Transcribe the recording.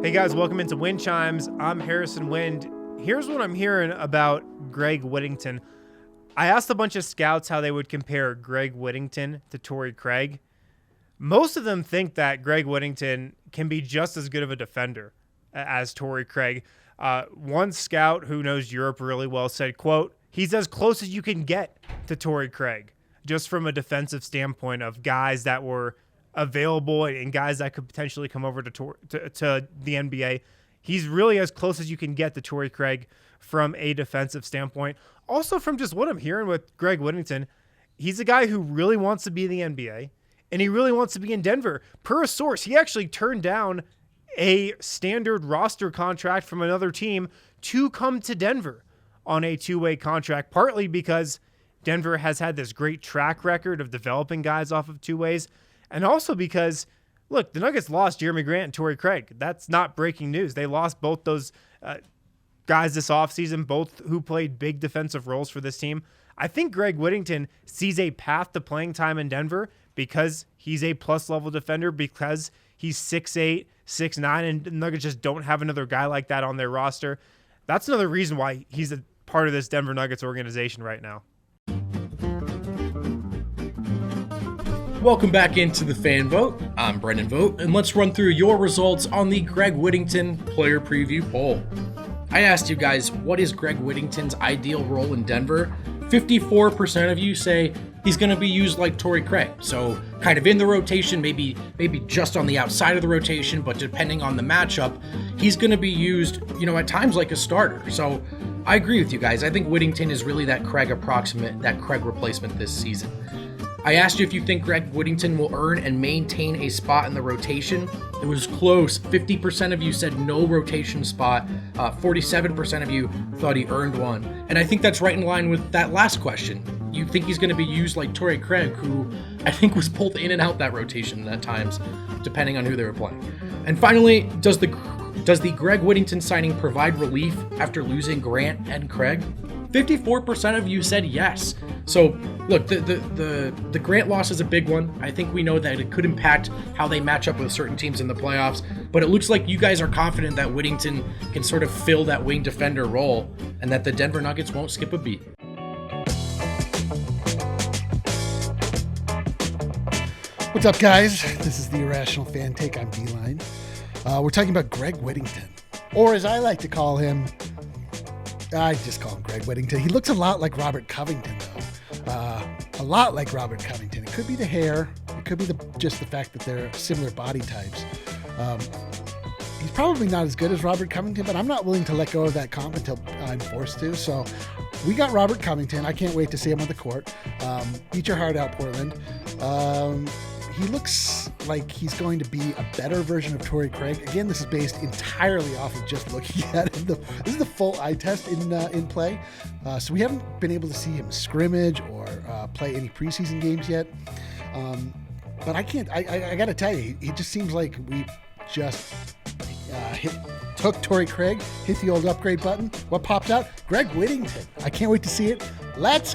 Hey guys, welcome into Wind Chimes. I'm Harrison Wind. Here's what I'm hearing about Greg Whittington. I asked a bunch of scouts how they would compare Greg Whittington to Torrey Craig. Most of them think that Greg Whittington can be just as good of a defender as Torrey Craig. One scout who knows Europe really well said, quote, he's as close as you can get to Torrey Craig, just from a defensive standpoint of guys that were available and guys that could potentially come over to the NBA. He's really as close as you can get to Torrey Craig from a defensive standpoint. Also, from just what I'm hearing with Greg Whittington, he's a guy who really wants to be in the NBA, and he really wants to be in Denver. Per a source, he actually turned down a standard roster contract from another team to come to Denver on a two-way contract, partly because Denver has had this great track record of developing guys off of two ways, and also because, look, the Nuggets lost Jeremy Grant and Torrey Craig. That's not breaking news. They lost both those guys this offseason, both who played big defensive roles for this team. I think Greg Whittington sees a path to playing time in Denver because he's a plus-level defender, because he's 6'8", 6'9", and the Nuggets just don't have another guy like that on their roster. That's another reason why he's a part of this Denver Nuggets organization right now. Welcome back into the Fan Vote. I'm Brendan Vogt, and let's run through your results on the Greg Whittington Player Preview Poll. I asked you guys, what is Greg Whittington's ideal role in Denver? 54% of you say he's going to be used like Torrey Craig, so kind of in the rotation, maybe just on the outside of the rotation, but depending on the matchup, he's going to be used, at times like a starter. So I agree with you guys. I think Whittington is really that Craig replacement this season. I asked you if you think Greg Whittington will earn and maintain a spot in the rotation. It was close. 50% of you said no rotation spot. 47% of you thought he earned one. And I think that's right in line with that last question. You think he's going to be used like Torrey Craig, who I think was pulled in and out that rotation at times, depending on who they were playing. And finally, does the Greg Whittington signing provide relief after losing Grant and Craig? 54% of you said yes. So look, the Grant loss is a big one. I think we know that it could impact how they match up with certain teams in the playoffs, but it looks like you guys are confident that Whittington can sort of fill that wing defender role and that the Denver Nuggets won't skip a beat. What's up, guys? This is the Irrational Fan Take. I'm D-Line. We're talking about Greg Whittington, or as I like to call him, I just call him Greg Whittington. He looks a lot like Robert Covington, though. A lot like Robert Covington. It could be the hair. It could be just the fact that they're similar body types. He's probably not as good as Robert Covington, but I'm not willing to let go of that comp until I'm forced to. So we got Robert Covington. I can't wait to see him on the court. Eat your heart out, Portland. He looks like he's going to be a better version of Torrey Craig. Again, this is based entirely off of just looking at him. This is the full eye test in play. So we haven't been able to see him scrimmage or play any preseason games yet. But I got to tell you, he just seems like we just took Torrey Craig, hit the old upgrade button. What popped out? Greg Whittington. I can't wait to see it. Let's